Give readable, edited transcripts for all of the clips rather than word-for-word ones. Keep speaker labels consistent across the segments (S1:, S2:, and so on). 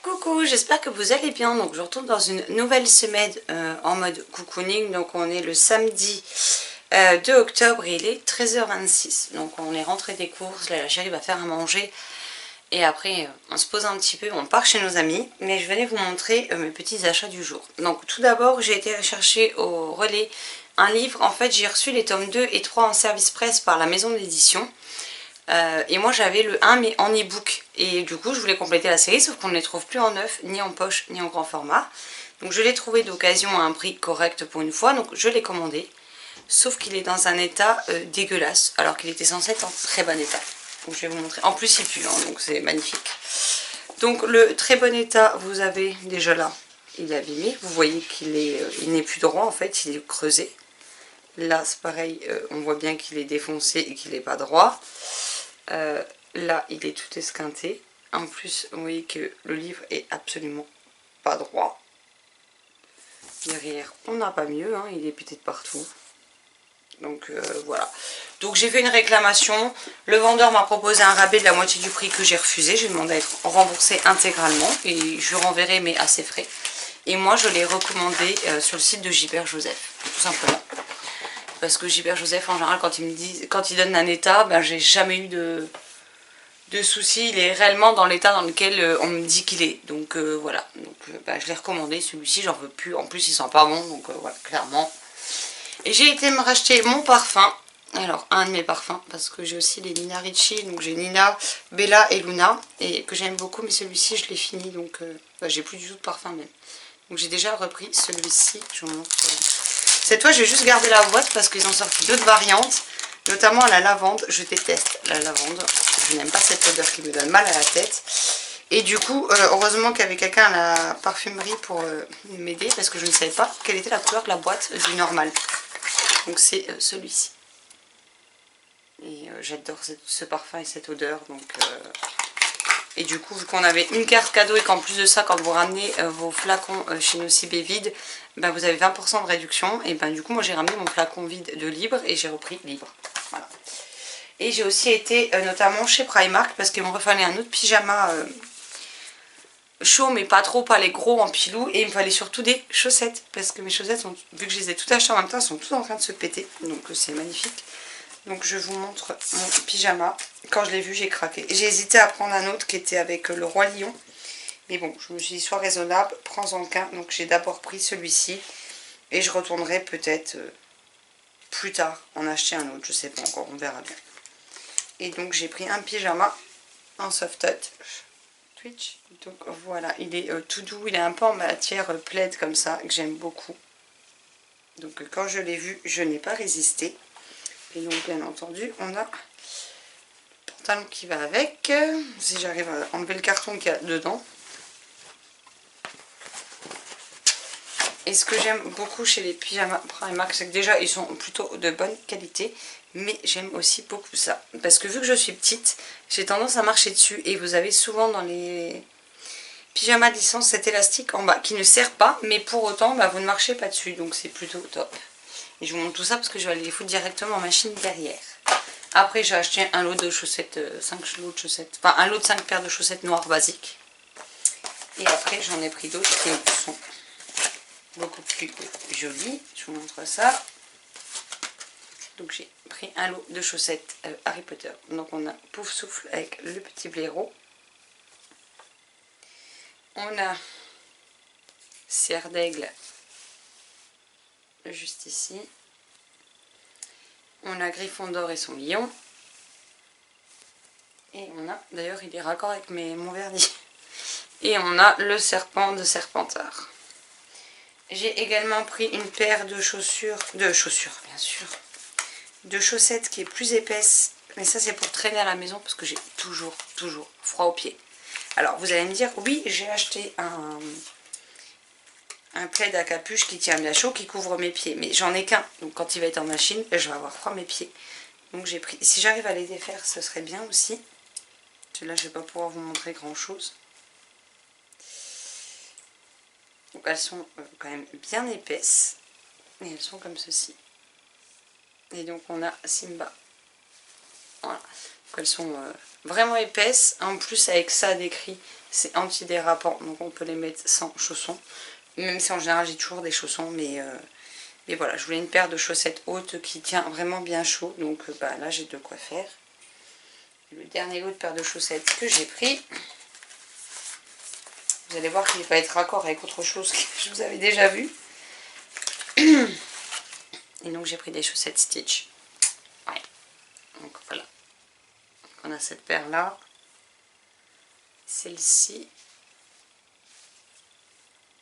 S1: Coucou, j'espère que vous allez bien. Donc je retrouve dans une nouvelle semaine en mode cocooning. Donc on est le samedi 2 octobre et il est 13h26. Donc on est rentré des courses, là la chérie va faire à manger. Et après on se pose un petit peu, on part chez nos amis. Mais je venais vous montrer mes petits achats du jour. Donc tout d'abord j'ai été chercher au relais un livre. En fait j'ai reçu les tomes 2 et 3 en service presse par la maison d'édition. Et moi j'avais le 1 mais en e-book et du coup je voulais compléter la série sauf qu'on ne les trouve plus en neuf, ni en poche, ni en grand format. Donc je l'ai trouvé d'occasion à un prix correct pour une fois, donc je l'ai commandé. Sauf qu'il est dans un état dégueulasse alors qu'il était censé être en très bon état. Donc je vais vous montrer. En plus il pue, hein, donc c'est magnifique. Donc le très bon état, vous avez déjà là, il est abîmé. Vous voyez qu'il n'est plus droit en fait, il est creusé. Là c'est pareil, on voit bien qu'il est défoncé et qu'il n'est pas droit. Là il est tout esquinté. En plus vous voyez que le livre est absolument pas droit. Derrière on n'a pas mieux, hein, il est pété de partout. Donc voilà. Donc j'ai fait une réclamation. Le vendeur m'a proposé un rabais de la moitié du prix que j'ai refusé. J'ai demandé à être remboursé intégralement et je renverrai mais à ses frais. Et moi je l'ai recommandé sur le site de Gilbert Joseph, tout simplement. Parce que Gilbert Joseph en général quand il donne un état, ben, j'ai jamais eu de soucis, il est réellement dans l'état dans lequel on me dit qu'il est. Donc voilà, donc, bah, je l'ai recommandé, celui-ci j'en veux plus, en plus il sent pas bon, donc voilà, clairement. Et j'ai été me racheter mon parfum, alors un de mes parfums, parce que j'ai aussi les Nina Ricci, donc j'ai Nina, Bella et Luna, et que j'aime beaucoup, mais celui-ci je l'ai fini, donc bah, j'ai plus du tout de parfum même. Donc j'ai déjà repris celui-ci, je vous montre. Cette fois je vais juste garder la boîte parce qu'ils ont sorti d'autres variantes, notamment la lavande. Je déteste la lavande, je n'aime pas cette odeur qui me donne mal à la tête. Et du coup, heureusement qu'il y avait quelqu'un à la parfumerie pour m'aider parce que je ne savais pas quelle était la couleur de la boîte du normal. Donc c'est celui-ci. Et j'adore ce parfum et cette odeur. Donc, et du coup, vu qu'on avait une carte cadeau et qu'en plus de ça, quand vous ramenez vos flacons chez Nocibé vides, ben, vous avez 20% de réduction. Et ben du coup, moi j'ai ramené mon flacon vide de Libre et j'ai repris Libre. Voilà. Et j'ai aussi été notamment chez Primark parce qu'ils m'ont refalé un autre pyjama chaud mais pas trop, pas les gros en pilou. Et il me fallait surtout des chaussettes parce que mes chaussettes, vu que je les ai toutes achetées en même temps, elles sont toutes en train de se péter. Donc c'est magnifique. Donc je vous montre mon pyjama. Quand je l'ai vu, j'ai craqué. J'ai hésité à prendre un autre qui était avec le Roi Lion. Mais bon, je me suis dit, sois raisonnable, prends-en qu'un. Donc j'ai d'abord pris celui-ci. Et je retournerai peut-être plus tard en acheter un autre. Je sais pas encore, on verra bien. Et donc j'ai pris un pyjama en soft touch. Donc voilà, il est tout doux. Il est un peu en matière plaid comme ça, que j'aime beaucoup. Donc quand je l'ai vu, je n'ai pas résisté. Et donc bien entendu, on a le pantalon qui va avec. Si j'arrive à enlever le carton qu'il y a dedans. Et ce que j'aime beaucoup chez les pyjamas Primark, c'est que déjà ils sont plutôt de bonne qualité. Mais j'aime aussi beaucoup ça. Parce que vu que je suis petite, j'ai tendance à marcher dessus. Et vous avez souvent dans les pyjamas de licence cet élastique en bas qui ne sert pas. Mais pour autant, bah, vous ne marchez pas dessus. Donc c'est plutôt top. Et je vous montre tout ça parce que je vais aller les foutre directement en machine derrière. Après j'ai acheté un lot de chaussettes, 5 lots de chaussettes, enfin un lot de 5 paires de chaussettes noires basiques. Et après j'en ai pris d'autres qui sont beaucoup plus jolies. Je vous montre ça. Donc j'ai pris un lot de chaussettes Harry Potter. Donc on a Pouf Souffle avec le petit blaireau. On a Serre d'Aigle juste ici. On a Gryffondor et son lion. Et on a, d'ailleurs il est raccord avec mon vernis. Et on a le serpent de Serpentard. J'ai également pris une paire de chaussures bien sûr, de chaussettes qui est plus épaisse. Mais ça c'est pour traîner à la maison parce que j'ai toujours froid aux pieds. Alors vous allez me dire, oui j'ai acheté un plaid à capuche qui tient bien chaud, qui couvre mes pieds. Mais j'en ai qu'un, donc quand il va être en machine, je vais avoir froid mes pieds. Donc j'ai pris, si j'arrive à les défaire, ce serait bien aussi. Là je ne vais pas pouvoir vous montrer grand chose. Donc elles sont quand même bien épaisses. Et elles sont comme ceci. Et donc on a Simba. Voilà. Donc elles sont vraiment épaisses. En plus avec ça décrit C'est antidérapant, donc on peut les mettre sans chaussons. Même si en général j'ai toujours des chaussons, mais voilà, je voulais une paire de chaussettes hautes qui tient vraiment bien chaud. Donc là j'ai de quoi faire. Le dernier lot de paire de chaussettes que j'ai pris. Vous allez voir qu'il va être raccord avec autre chose que je vous avais déjà vu. Et donc j'ai pris des chaussettes Stitch. Ouais. Donc voilà. On a cette paire là. Celle-ci.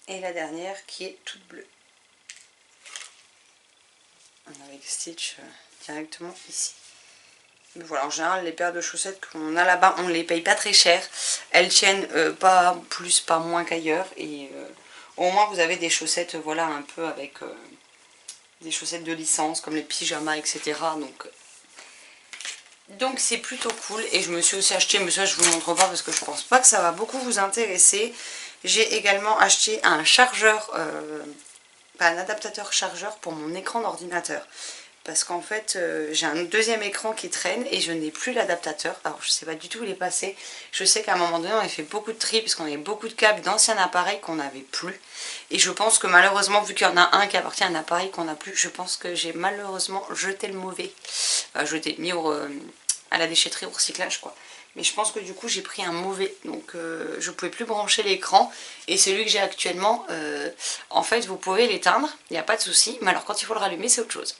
S1: Et la dernière qui est toute bleue. Avec Stitch directement ici. Mais voilà, en général les paires de chaussettes qu'on a là-bas, on les paye pas très cher. Elles tiennent pas plus, pas moins qu'ailleurs. Et au moins vous avez des chaussettes, voilà, un peu avec des chaussettes de licence comme les pyjamas, etc. Donc c'est plutôt cool. Et je me suis aussi acheté, mais ça je vous montre pas parce que je pense pas que ça va beaucoup vous intéresser. J'ai également acheté un chargeur, un adaptateur chargeur pour mon écran d'ordinateur. Parce qu'en fait, j'ai un deuxième écran qui traîne et je n'ai plus l'adaptateur. Alors je sais pas du tout où il est passé. Je sais qu'à un moment donné, on a fait beaucoup de tri parce qu'on avait beaucoup de câbles d'anciens appareils qu'on n'avait plus. Et je pense que malheureusement, vu qu'il y en a un qui appartient à un appareil qu'on n'a plus, je pense que j'ai malheureusement jeté le mauvais. Mis à la déchetterie, au recyclage quoi. Mais je pense que du coup j'ai pris un mauvais, donc je ne pouvais plus brancher l'écran. Et celui que j'ai actuellement, en fait vous pouvez l'éteindre, il n'y a pas de souci. Mais alors quand il faut le rallumer c'est autre chose.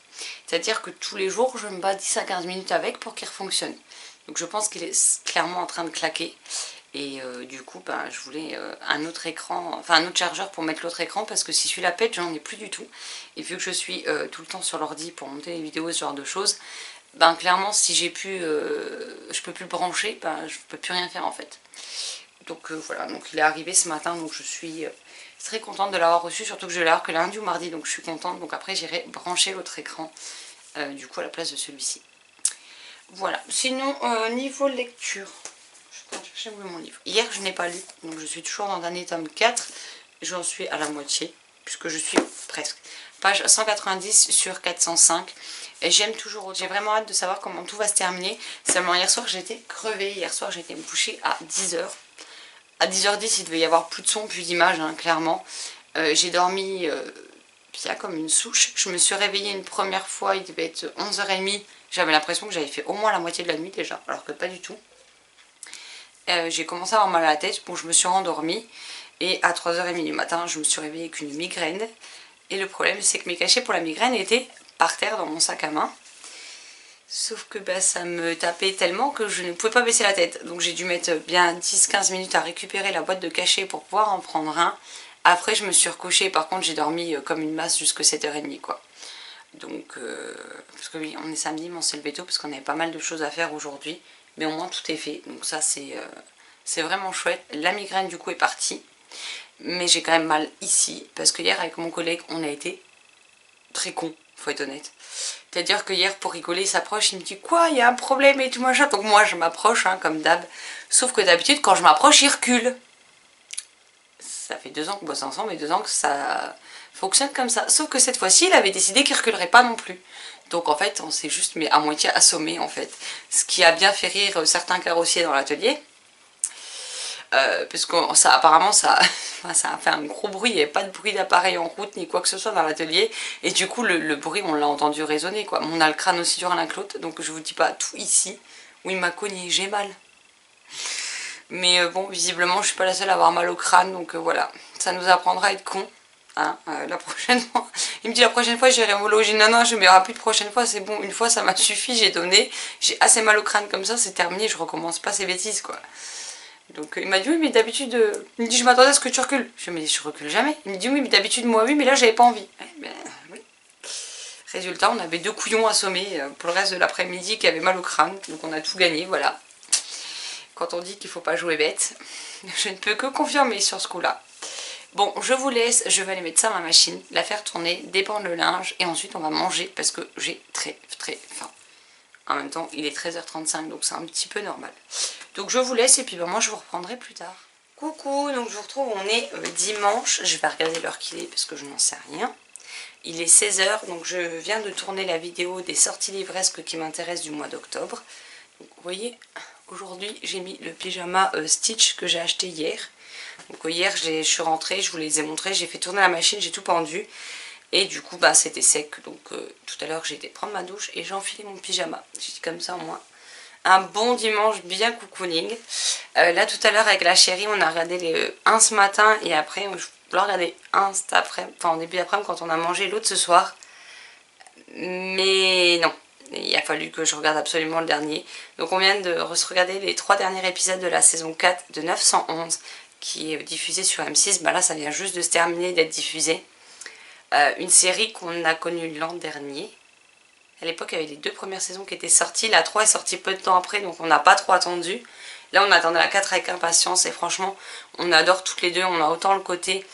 S1: C'est-à-dire que tous les jours je me bats 10 à 15 minutes avec pour qu'il refonctionne. Donc je pense qu'il est clairement en train de claquer. Et du coup je voulais un autre écran, enfin un autre chargeur pour mettre l'autre écran. Parce que si celui-là pète j'en ai plus du tout. Et vu que je suis tout le temps sur l'ordi pour monter les vidéos, ce genre de choses, clairement si j'ai pu, je peux plus le brancher, je peux plus rien faire en fait. Donc voilà, donc il est arrivé ce matin, donc je suis très contente de l'avoir reçu, surtout que je vais l'avoir que lundi ou mardi, donc je suis contente. Donc après j'irai brancher l'autre écran du coup à la place de celui-ci. Voilà, sinon niveau lecture, je vais chercher où est mon livre. Hier je n'ai pas lu, donc je suis toujours dans dernier tome 4, j'en suis à la moitié, puisque je suis presque page 190 sur 405. Et j'aime toujours, j'ai vraiment hâte de savoir comment tout va se terminer. Seulement hier soir j'étais crevée, hier soir j'ai été me coucher à 10h. À 10h10 il devait y avoir plus de son, plus d'image, hein, clairement. J'ai dormi bien comme une souche. Je me suis réveillée une première fois, il devait être 11h30. J'avais l'impression que j'avais fait au moins la moitié de la nuit déjà, alors que pas du tout. J'ai commencé à avoir mal à la tête, bon je me suis rendormie. Et à 3h30 du matin je me suis réveillée avec une migraine. Et le problème c'est que mes cachets pour la migraine étaient par terre dans mon sac à main. Sauf que ça me tapait tellement que je ne pouvais pas baisser la tête. Donc j'ai dû mettre bien 10-15 minutes à récupérer la boîte de cachets pour pouvoir en prendre un. Après je me suis recouchée, par contre j'ai dormi comme une masse jusqu'à 7h30 quoi. Donc, parce que oui, on est samedi, mais on s'est levé tôt parce qu'on avait pas mal de choses à faire aujourd'hui. Mais au moins tout est fait, donc ça c'est vraiment chouette. La migraine du coup est partie. Mais j'ai quand même mal ici, parce que hier avec mon collègue on a été très con, faut être honnête. C'est-à-dire que hier pour rigoler il s'approche, il me dit quoi, il y a un problème et tout machin. Donc moi je m'approche hein, comme d'hab, sauf que d'habitude quand je m'approche il recule. Ça fait 2 ans qu'on bosse ensemble et 2 ans que ça fonctionne comme ça. Sauf que cette fois-ci il avait décidé qu'il reculerait pas non plus. Donc en fait on s'est juste mais à moitié assommé en fait. Ce qui a bien fait rire certains carrossiers dans l'atelier. Parce que apparemment ça a fait un gros bruit, il n'y avait pas de bruit d'appareil en route ni quoi que ce soit dans l'atelier. Et du coup le bruit on l'a entendu résonner quoi. On a le crâne aussi dur l'un que l'autre, donc je vous dis pas tout ici où il m'a cogné, j'ai mal. Mais bon visiblement je suis pas la seule à avoir mal au crâne, donc voilà. Ça nous apprendra à être cons. Hein, la prochaine fois, il me dit la prochaine fois j'irai au logis. Non, je ne me plus de prochaine fois, c'est bon, une fois ça m'a suffi, j'ai donné, j'ai assez mal au crâne comme ça, c'est terminé, je recommence pas ces bêtises quoi. Donc il m'a dit oui mais d'habitude, il me dit je m'attendais à ce que tu recules. Je me dis je recule jamais. Il me dit oui mais d'habitude moi oui mais là j'avais pas envie. Oui. Résultat on avait 2 couillons assommés pour le reste de l'après-midi qui avaient mal au crâne, donc on a tout gagné, voilà. Quand on dit qu'il faut pas jouer bête, je ne peux que confirmer sur ce coup là. Bon, je vous laisse, je vais aller mettre ça à ma machine, la faire tourner, dépendre le linge et ensuite on va manger parce que j'ai très faim. En même temps, il est 13h35 donc c'est un petit peu normal. Donc je vous laisse et puis moi je vous reprendrai plus tard. Coucou, donc je vous retrouve, on est dimanche, je vais regarder l'heure qu'il est parce que je n'en sais rien. Il est 16h, donc je viens de tourner la vidéo des sorties livresques qui m'intéressent du mois d'octobre. Donc vous voyez, Aujourd'hui j'ai mis le pyjama Stitch que j'ai acheté hier. Donc hier je suis rentrée, je vous les ai montrés, j'ai fait tourner la machine, j'ai tout pendu. Et du coup bah c'était sec, donc tout à l'heure j'ai été prendre ma douche et j'ai enfilé mon pyjama. J'ai dit comme ça au moins. Un bon dimanche bien cocooning. Là tout à l'heure avec la chérie on a regardé les 1 ce matin et après je voulais regarder un cet après, enfin en début d'après-midi quand on a mangé l'autre ce soir. Mais non, il a fallu que je regarde absolument le dernier. Donc on vient de regarder les 3 derniers épisodes de la saison 4 de 911 qui est diffusée sur M6. Bah là ça vient juste de se terminer d'être diffusé. Une série qu'on a connue l'an dernier. À l'époque il y avait les 2 premières saisons qui étaient sorties. La 3 est sortie peu de temps après donc on n'a pas trop attendu. Là on attendait la 4 avec impatience et franchement on adore toutes les deux. On a autant le côté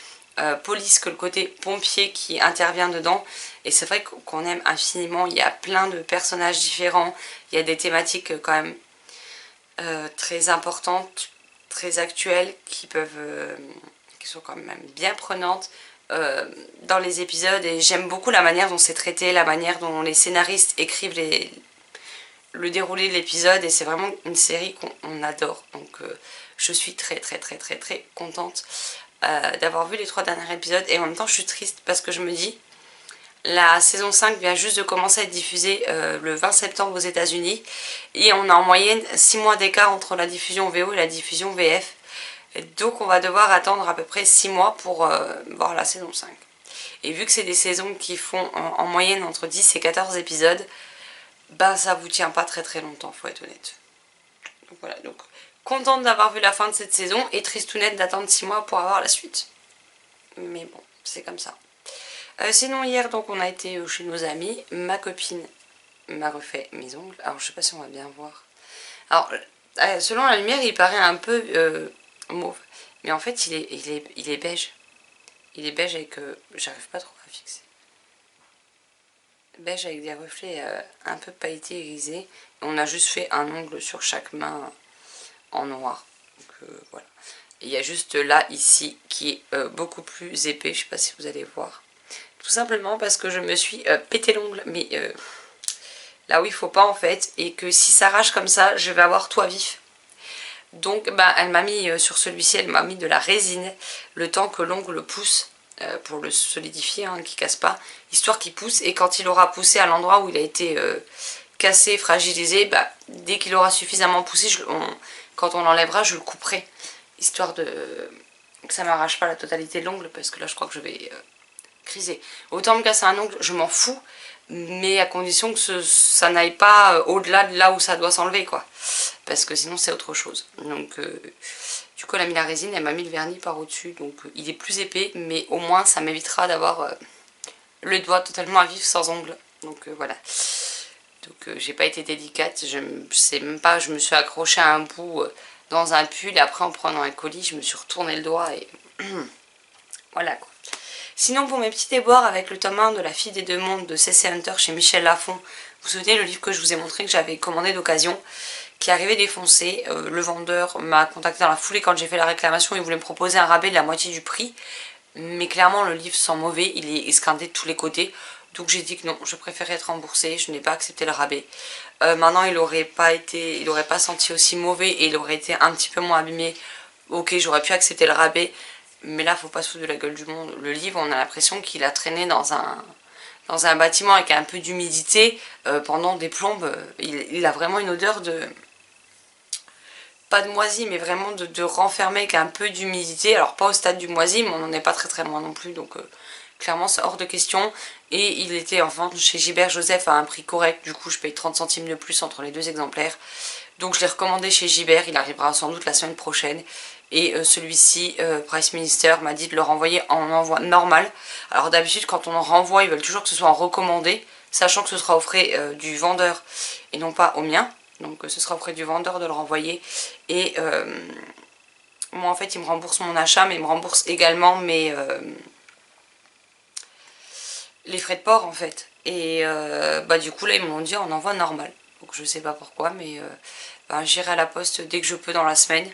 S1: police que le côté pompier qui intervient dedans. Et c'est vrai qu'on aime infiniment. Il y a plein de personnages différents. Il y a des thématiques quand même très importantes, très actuelles, qui sont quand même bien prenantes dans les épisodes. Et j'aime beaucoup la manière dont c'est traité, la manière dont les scénaristes écrivent le déroulé de l'épisode. Et c'est vraiment une série qu'on adore. Donc je suis très contente d'avoir vu les 3 derniers épisodes. Et en même temps je suis triste parce que je me dis la saison 5 vient juste de commencer à être diffusée le 20 septembre aux États-Unis et on a en moyenne 6 mois d'écart entre la diffusion VO et la diffusion VF. Et donc on va devoir attendre à peu près 6 mois pour voir la saison 5. Et vu que c'est des saisons qui font en moyenne entre 10 et 14 épisodes, bah ça vous tient pas très longtemps, faut être honnête. Donc voilà, donc contente d'avoir vu la fin de cette saison et tristounette d'attendre 6 mois pour avoir la suite. Mais bon, c'est comme ça. Sinon hier donc on a été chez nos amis, ma copine m'a refait mes ongles, alors je sais pas si on va bien voir. Alors selon la lumière il paraît un peu mauve, mais en fait il est beige. Il est beige avec, j'arrive pas trop à fixer. Beige avec des reflets un peu pailletés et grisés. On a juste fait un ongle sur chaque main en noir. Donc voilà. Et il y a juste là ici qui est beaucoup plus épais, je sais pas si vous allez voir. Tout simplement parce que je me suis pété l'ongle, mais là où il faut pas en fait, et que si ça arrache comme ça, je vais avoir tout à vif. Donc bah, elle m'a mis sur celui-ci, elle m'a mis de la résine, le temps que l'ongle pousse, pour le solidifier, hein, qu'il casse pas, histoire qu'il pousse, et quand il aura poussé à l'endroit où il a été cassé, fragilisé, bah, dès qu'il aura suffisamment poussé, quand on l'enlèvera, je le couperai, histoire de que ça m'arrache pas la totalité de l'ongle, parce que là je crois que je vais criser. Autant me casser un ongle, je m'en fous, mais à condition que ça n'aille pas au-delà de là où ça doit s'enlever, quoi. Parce que sinon c'est autre chose. Donc du coup elle a mis la résine, elle m'a mis le vernis par au-dessus, donc il est plus épais, mais au moins ça m'évitera d'avoir le doigt totalement à vif sans ongle. Donc voilà. Donc j'ai pas été délicate, je sais même pas, je me suis accrochée à un bout dans un pull, et après en prenant un colis, je me suis retourné le doigt et voilà quoi. Sinon pour mes petits déboires avec le tome 1 de La Fille des Deux Mondes de C.C. Hunter chez Michel Lafon, vous vous souvenez le livre que je vous ai montré que j'avais commandé d'occasion, qui est arrivé défoncé. Le vendeur m'a contacté dans la foulée quand j'ai fait la réclamation, il voulait me proposer un rabais de la moitié du prix, mais clairement le livre sent mauvais, il est esquinté de tous les côtés, donc j'ai dit que non, je préférais être remboursée, je n'ai pas accepté le rabais. Maintenant il aurait pas senti aussi mauvais et il aurait été un petit peu moins abîmé, ok j'aurais pu accepter le rabais, mais là faut pas se foutre de la gueule du monde. Le livre on a l'impression qu'il a traîné dans un bâtiment avec un peu d'humidité pendant des plombes, il a vraiment une odeur de... pas de moisi, mais vraiment de renfermé avec un peu d'humidité. Alors pas au stade du moisi, mais on n'en est pas très loin non plus, donc clairement c'est hors de question. Et il était en vente chez Gilbert Joseph à un prix correct, du coup je paye 30 centimes de plus entre les 2 exemplaires. Donc je l'ai recommandé chez Gilbert, il arrivera sans doute la semaine prochaine. Et celui-ci, Price Minister m'a dit de le renvoyer en envoi normal. Alors d'habitude quand on en renvoie, ils veulent toujours que ce soit en recommandé, sachant que ce sera aux frais du vendeur et non pas au mien. Donc ce sera auprès du vendeur de le renvoyer. Et moi en fait il me rembourse mon achat, mais il me rembourse également les frais de port en fait. Et bah du coup là ils m'ont dit on envoie normal. Donc je sais pas pourquoi, mais bah, j'irai à la poste dès que je peux dans la semaine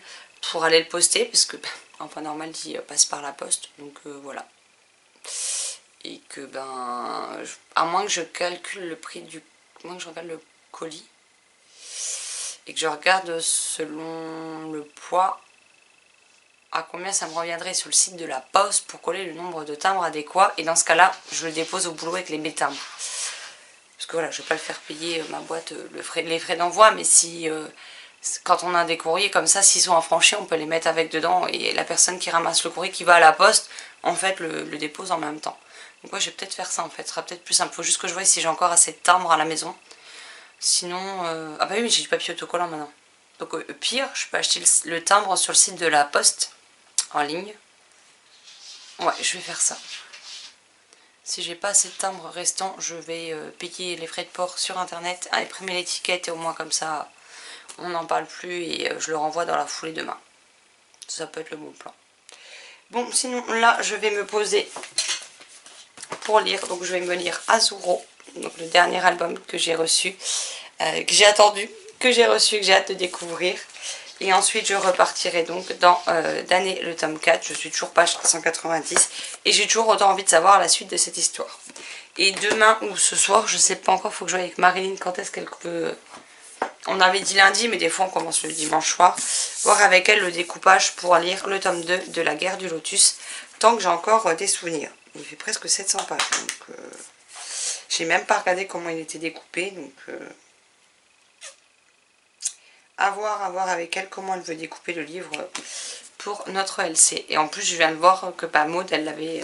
S1: pour aller le poster, parce que envoi normal dit passe par la poste. Donc voilà. Et que ben à moins que je calcule le prix du... à moins que je regarde le colis. et que je regarde selon le poids à combien ça me reviendrait sur le site de la Poste pour coller le nombre de timbres adéquat, et dans ce cas là je le dépose au boulot avec les mes timbres, parce que voilà, je vais pas le faire payer ma boîte les frais d'envoi, mais si quand on a des courriers comme ça, s'ils sont affranchis, on peut les mettre avec dedans, et la personne qui ramasse le courrier qui va à la poste en fait le dépose en même temps. Donc ouais, je vais peut-être faire ça en fait, ce sera peut-être plus simple. Faut juste que je voie si j'ai encore assez de timbres à la maison. Sinon, ah bah oui, mais j'ai du papier autocollant maintenant. Donc pire, je peux acheter le timbre sur le site de la Poste en ligne. Ouais, je vais faire ça. Si j'ai pas assez de timbres restants, je vais payer les frais de port sur internet, imprimer l'étiquette, et au moins comme ça, on n'en parle plus, et je le renvoie dans la foulée demain. Ça peut être le bon plan. Bon, sinon là, je vais me poser pour lire. Donc je vais me lire Azuro, donc le dernier album que j'ai reçu, que j'ai attendu, que j'ai reçu, que j'ai hâte de découvrir. Et ensuite je repartirai donc dans Damné le tome 4. Je suis toujours page 390 et j'ai toujours autant envie de savoir la suite de cette histoire. Et demain ou ce soir, je sais pas encore, il faut que je voie avec Marilyn quand est-ce qu'elle peut... On avait dit lundi, mais des fois on commence le dimanche soir. Voir avec elle le découpage pour lire le tome 2 de La Guerre du Lotus, tant que j'ai encore des souvenirs. Il fait presque 700 pages, donc j'ai même pas regardé comment il était découpé, donc à voir avec elle comment elle veut découper le livre pour notre LC. Et en plus je viens de voir que Maud, elle l'avait,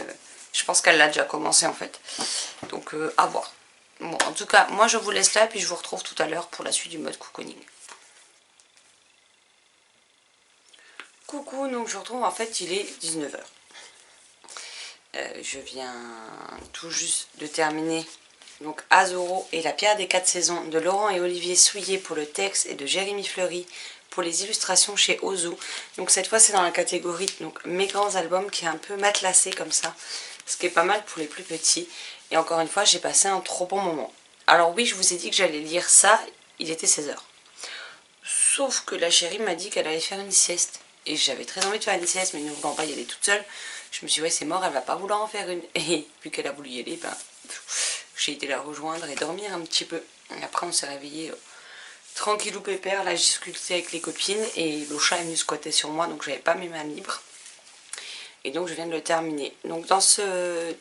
S1: je pense qu'elle l'a déjà commencé en fait, donc à voir. Bon, en tout cas, moi je vous laisse là, puis je vous retrouve tout à l'heure pour la suite du mode cocooning. Coucou, donc je vous retrouve, en fait il est 19 h. Je viens tout juste de terminer donc Azuro et la pierre des 4 saisons de Laurent et Olivier Souillet pour le texte, et de Jérémy Fleury pour les illustrations chez Ozu. Donc cette fois c'est dans la catégorie donc mes grands albums, qui est un peu matelassé comme ça, ce qui est pas mal pour les plus petits. Et encore une fois, j'ai passé un trop bon moment. Alors oui, je vous ai dit que j'allais lire ça, il était 16 h. Sauf que la chérie m'a dit qu'elle allait faire une sieste. Et j'avais très envie de faire une sieste, mais ne voulant pas y aller toute seule, je me suis dit ouais, c'est mort, elle va pas vouloir en faire une. Et vu qu'elle a voulu y aller, ben, j'ai été la rejoindre et dormir un petit peu. Et après on s'est réveillé tranquillou pépère. Là j'ai discuté avec les copines et le chat est venu squatter sur moi, donc j'avais pas mes mains libres. Et donc je viens de le terminer. Donc dans ce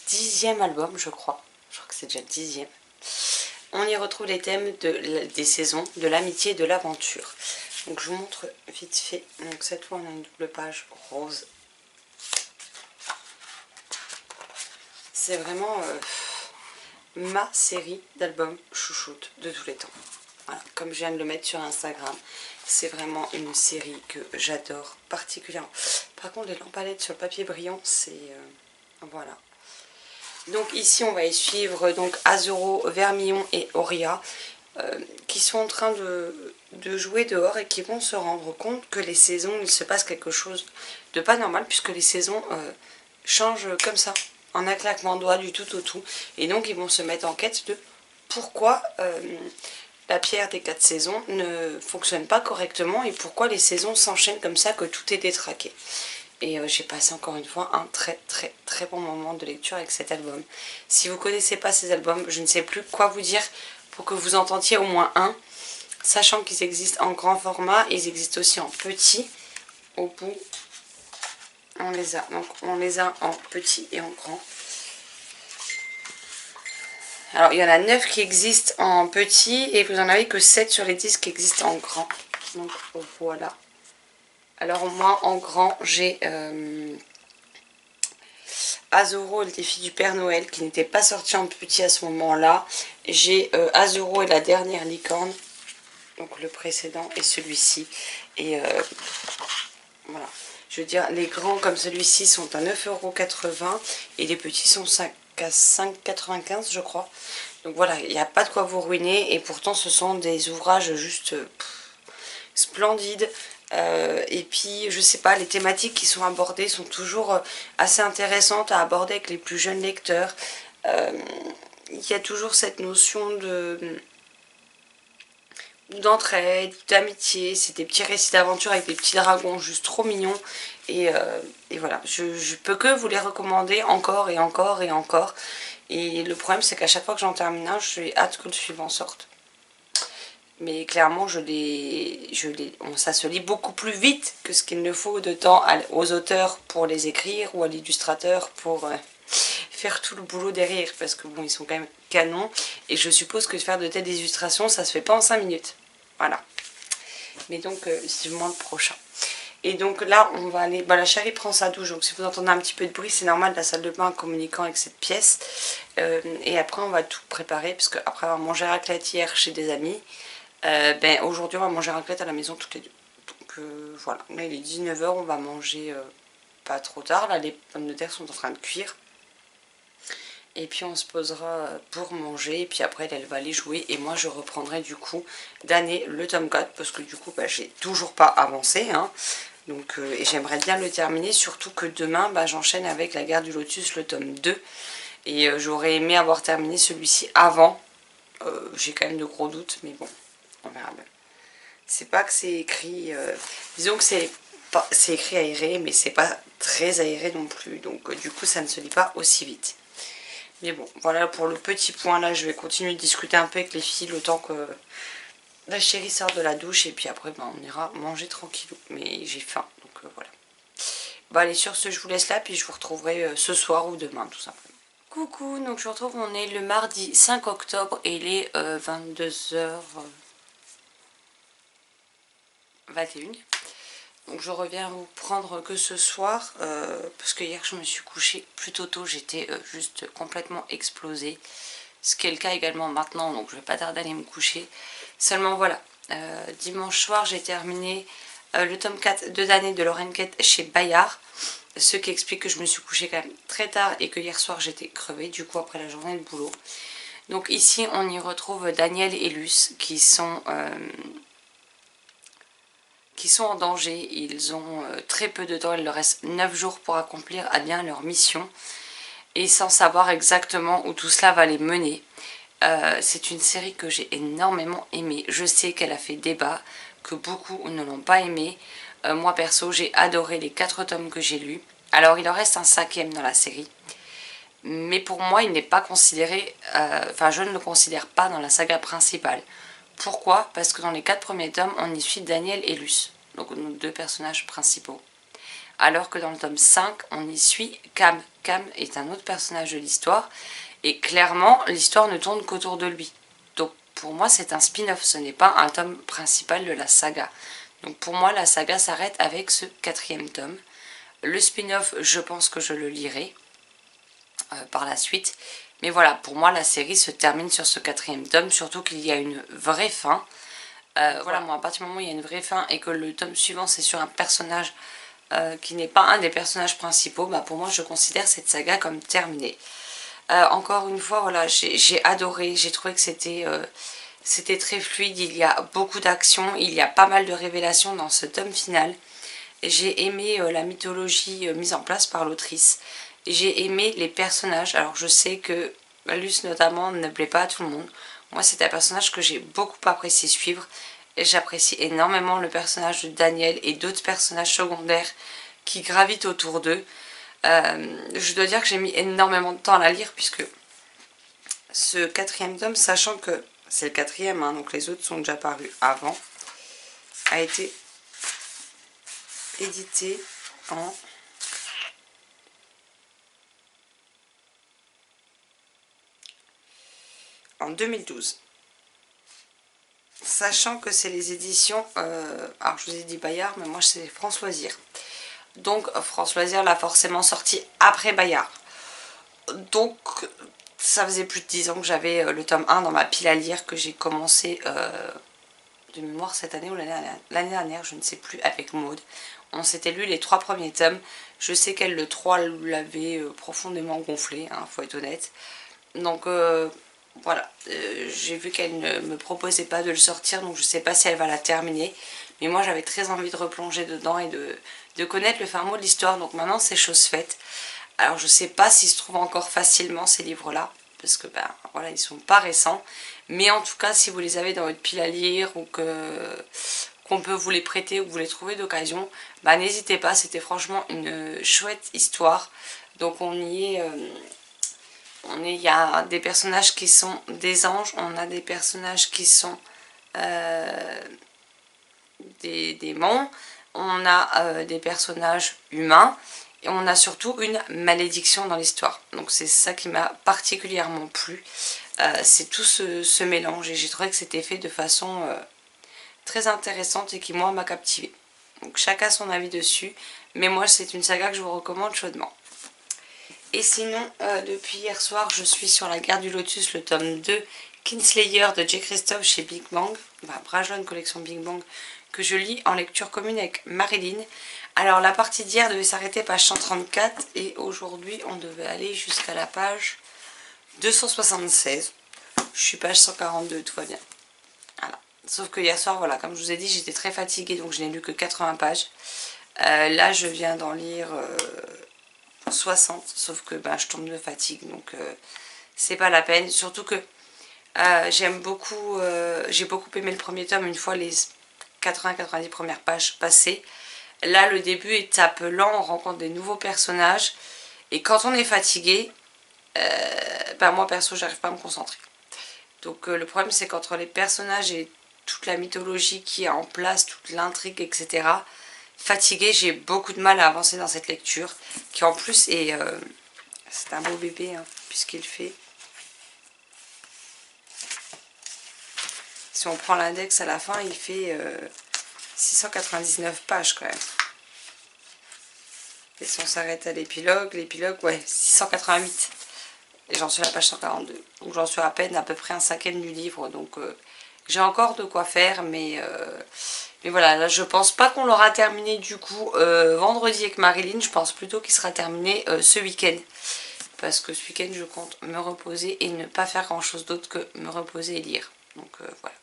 S1: 10e album, je crois que c'est déjà le 10e, on y retrouve les thèmes des saisons, de l'amitié et de l'aventure. Donc je vous montre vite fait. Donc cette fois on a une double page rose. C'est vraiment ma série d'albums chouchoute de tous les temps. Voilà, comme je viens de le mettre sur Instagram, c'est vraiment une série que j'adore particulièrement. Par contre, les lampalettes sur le papier brillant, c'est... voilà. Donc ici, on va y suivre donc Azuro, Vermillon et Auria, qui sont en train de jouer dehors et qui vont se rendre compte que les saisons, il se passe quelque chose de pas normal, puisque les saisons changent comme ça, en un claquement de doigts, du tout au tout. Et donc ils vont se mettre en quête de pourquoi la pierre des 4 saisons ne fonctionne pas correctement, et pourquoi les saisons s'enchaînent comme ça, que tout est détraqué. Et j'ai passé encore une fois un très bon moment de lecture avec cet album. Si vous ne connaissez pas ces albums, je ne sais plus quoi vous dire pour que vous entendiez au moins un. Sachant qu'ils existent en grand format, ils existent aussi en petit. Au bout, on les a. Donc on les a en petit et en grand. Alors il y en a 9 qui existent en petit, et vous en avez que 7 sur les 10 qui existent en grand. Donc voilà. Alors moi en grand j'ai Azuro et le défi du Père Noël, qui n'était pas sorti en petit à ce moment là. J'ai Azuro et la dernière licorne, donc le précédent et celui-ci. Et voilà, je veux dire, les grands comme celui-ci sont à 9,80 € et les petits sont à 5,95 € je crois. Donc voilà, il n'y a pas de quoi vous ruiner, et pourtant ce sont des ouvrages juste splendides. Et puis je sais pas, les thématiques qui sont abordées sont toujours assez intéressantes à aborder avec les plus jeunes lecteurs. Il y a toujours cette notion d'entraide, d'amitié. C'est des petits récits d'aventure avec des petits dragons juste trop mignons, et voilà, je peux que vous les recommander encore et encore et encore. Et le problème c'est qu'à chaque fois que j'en termine un, j'ai hâte que le suivant sorte. Mais clairement, ça se lit beaucoup plus vite que ce qu'il ne faut de temps aux auteurs pour les écrire ou à l'illustrateur pour faire tout le boulot derrière. Parce que bon, ils sont quand même canons. Et je suppose que faire de telles illustrations, ça se fait pas en 5 minutes. Voilà. Mais donc, vivement le prochain. Et donc là, on va aller... Bah, la chérie prend sa douche, donc si vous entendez un petit peu de bruit, c'est normal, la salle de bain communiquant avec cette pièce. Et après, on va tout préparer, parce qu'après avoir mangé raclette hier chez des amis, aujourd'hui, on va manger raclette à la maison toutes les deux. Donc voilà, là il est 19 h, on va manger pas trop tard. Là, les pommes de terre sont en train de cuire. Et puis on se posera pour manger, et puis après elle va aller jouer, et moi je reprendrai du coup d'année le tome 4, parce que du coup j'ai toujours pas avancé, hein. Donc, et j'aimerais bien le terminer, surtout que demain j'enchaîne avec la guerre du Lotus, le tome 2, et j'aurais aimé avoir terminé celui-ci avant. J'ai quand même de gros doutes, mais bon, on verra bien. C'est pas que c'est écrit, disons que c'est écrit aéré, mais c'est pas très aéré non plus, donc du coup ça ne se lit pas aussi vite. Mais bon, voilà pour le petit point là, je vais continuer de discuter un peu avec les filles le temps que la chérie sort de la douche, et puis après on ira manger tranquillou. Mais j'ai faim, donc voilà. Bon allez, sur ce je vous laisse là, puis je vous retrouverai ce soir ou demain tout simplement. Coucou, donc je vous retrouve, on est le mardi 5 octobre et il est 22h21. Donc je reviens vous prendre que ce soir, parce que hier je me suis couchée plutôt tôt, j'étais juste complètement explosée. Ce qui est le cas également maintenant, donc je ne vais pas tarder à aller me coucher. Seulement voilà, dimanche soir j'ai terminé le tome 4 de l'année de Lauren Quête chez Bayard. Ce qui explique que je me suis couchée quand même très tard et que hier soir j'étais crevée, du coup après la journée de boulot. Donc ici on y retrouve Daniel et Luce qui sont en danger. Ils ont très peu de temps, il leur reste 9 jours pour accomplir à bien leur mission, et sans savoir exactement où tout cela va les mener. C'est une série que j'ai énormément aimée. Je sais qu'elle a fait débat, que beaucoup ne l'ont pas aimée. Moi perso j'ai adoré les 4 tomes que j'ai lus. Alors il en reste un 5e dans la série, mais pour moi il n'est pas considéré, enfin je ne le considère pas dans la saga principale. Pourquoi? Parce que dans les 4 premiers tomes, on y suit Daniel et Luce, donc nos 2 personnages principaux. Alors que dans le tome 5, on y suit Cam. Cam est un autre personnage de l'histoire, et clairement, l'histoire ne tourne qu'autour de lui. Donc pour moi, c'est un spin-off, ce n'est pas un tome principal de la saga. Donc pour moi, la saga s'arrête avec ce 4e tome. Le spin-off, je pense que je le lirai par la suite. Mais voilà, pour moi, la série se termine sur ce 4e tome, surtout qu'il y a une vraie fin. Voilà, moi, à partir du moment où il y a une vraie fin et que le tome suivant, c'est sur un personnage qui n'est pas un des personnages principaux, pour moi, je considère cette saga comme terminée. Encore une fois, voilà, j'ai adoré, j'ai trouvé que c'était très fluide, il y a beaucoup d'action, il y a pas mal de révélations dans ce tome final. J'ai aimé la mythologie mise en place par l'autrice. J'ai aimé les personnages. Alors je sais que Luce notamment ne plaît pas à tout le monde. Moi c'est un personnage que j'ai beaucoup apprécié suivre. Et j'apprécie énormément le personnage de Daniel et d'autres personnages secondaires qui gravitent autour d'eux. Je dois dire que j'ai mis énormément de temps à la lire, puisque ce 4e tome, sachant que c'est le 4e, hein, donc les autres sont déjà parus avant, a été édité en 2012. Sachant que c'est les éditions, alors je vous ai dit Bayard, mais moi c'est France Loisirs. Donc France Loisirs l'a forcément sorti après Bayard. Donc ça faisait plus de 10 ans que j'avais le tome 1 dans ma pile à lire, que j'ai commencé de mémoire cette année ou l'année dernière, je ne sais plus, avec Maud. On s'était lu les 3 premiers tomes. Je sais qu'elle, le 3, l'avait profondément gonflé, hein, faut être honnête. Donc voilà, j'ai vu qu'elle ne me proposait pas de le sortir, donc je ne sais pas si elle va la terminer. Mais moi j'avais très envie de replonger dedans et de connaître le fin mot de l'histoire, donc maintenant c'est chose faite. Alors je ne sais pas s'ils se trouvent encore facilement ces livres-là, parce que voilà, ils ne sont pas récents. Mais en tout cas, si vous les avez dans votre pile à lire, ou qu'on peut vous les prêter ou que vous les trouvez d'occasion, n'hésitez pas, c'était franchement une chouette histoire. Donc on y est... il y a des personnages qui sont des anges, on a des personnages qui sont des démons, on a des personnages humains, et on a surtout une malédiction dans l'histoire. Donc c'est ça qui m'a particulièrement plu. C'est tout ce mélange, et j'ai trouvé que c'était fait de façon très intéressante et qui moi m'a captivée. Donc chacun son avis dessus, mais moi c'est une saga que je vous recommande chaudement. Et sinon, depuis hier soir, je suis sur La Guerre du Lotus, le tome 2, Kinslayer de J. Christophe chez Big Bang, enfin Brajlon collection Big Bang, que je lis en lecture commune avec Marilyn. Alors la partie d'hier devait s'arrêter page 134 et aujourd'hui on devait aller jusqu'à la page 276. Je suis page 142, tout va bien. Voilà. Sauf que hier soir, voilà, comme je vous ai dit, j'étais très fatiguée, donc je n'ai lu que 80 pages. Là, je viens d'en lire 60, sauf que je tombe de fatigue, donc c'est pas la peine. Surtout que j'aime beaucoup, j'ai beaucoup aimé le premier tome une fois les 80-90 premières pages passées. Là, le début est appelant, on rencontre des nouveaux personnages, et quand on est fatigué, moi perso, j'arrive pas à me concentrer. Donc le problème, c'est qu'entre les personnages et toute la mythologie qui est en place, toute l'intrigue, etc., fatiguée, j'ai beaucoup de mal à avancer dans cette lecture, qui en plus est... c'est un beau bébé, hein, puisqu'il fait... Si on prend l'index à la fin, il fait 699 pages quand même. Et si on s'arrête à l'épilogue, ouais, 688. Et j'en suis à la page 142. Donc j'en suis à peine à peu près un cinquième du livre. Donc j'ai encore de quoi faire, mais voilà, là je pense pas qu'on l'aura terminé du coup vendredi avec Marilyn. Je pense plutôt qu'il sera terminé ce week-end. Parce que ce week-end je compte me reposer et ne pas faire grand chose d'autre que me reposer et lire. Donc voilà.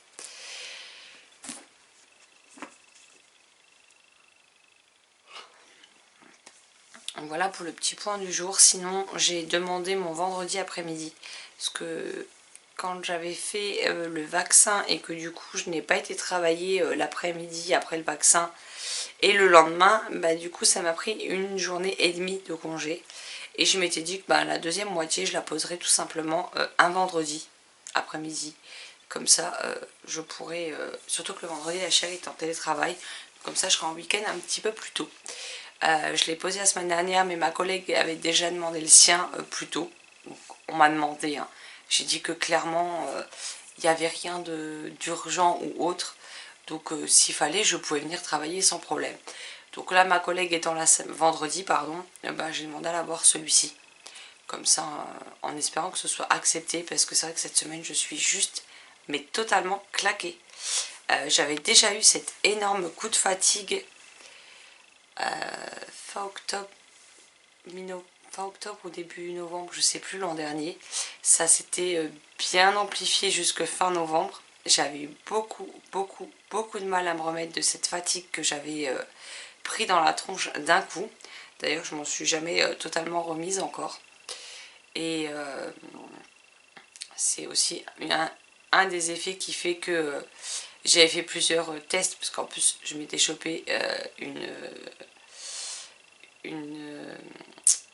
S1: Voilà pour le petit point du jour. Sinon, j'ai demandé mon vendredi après-midi. Parce que quand j'avais fait le vaccin et que du coup je n'ai pas été travailler l'après-midi après le vaccin et le lendemain, du coup ça m'a pris une journée et demie de congé. Et je m'étais dit que la deuxième moitié, je la poserais tout simplement un vendredi après-midi. Comme ça, je pourrais... surtout que le vendredi, la chérie est en télétravail. Comme ça, je serai en week-end un petit peu plus tôt. Je l'ai posé la semaine dernière, mais ma collègue avait déjà demandé le sien plus tôt. Donc, on m'a demandé. Hein. J'ai dit que clairement, il n'y avait rien d'urgent ou autre. Donc, s'il fallait, je pouvais venir travailler sans problème. Donc là, ma collègue étant là vendredi, j'ai demandé à l'avoir celui-ci. Comme ça, en espérant que ce soit accepté. Parce que c'est vrai que cette semaine, je suis juste, mais totalement claquée. J'avais déjà eu cet énorme coup de fatigue fin octobre ou début novembre, je sais plus, l'an dernier. Ça s'était bien amplifié jusque fin novembre. J'avais eu beaucoup de mal à me remettre de cette fatigue que j'avais pris dans la tronche d'un coup. D'ailleurs, je m'en suis jamais totalement remise encore. Et c'est aussi un des effets qui fait que j'avais fait plusieurs tests, parce qu'en plus je m'étais chopé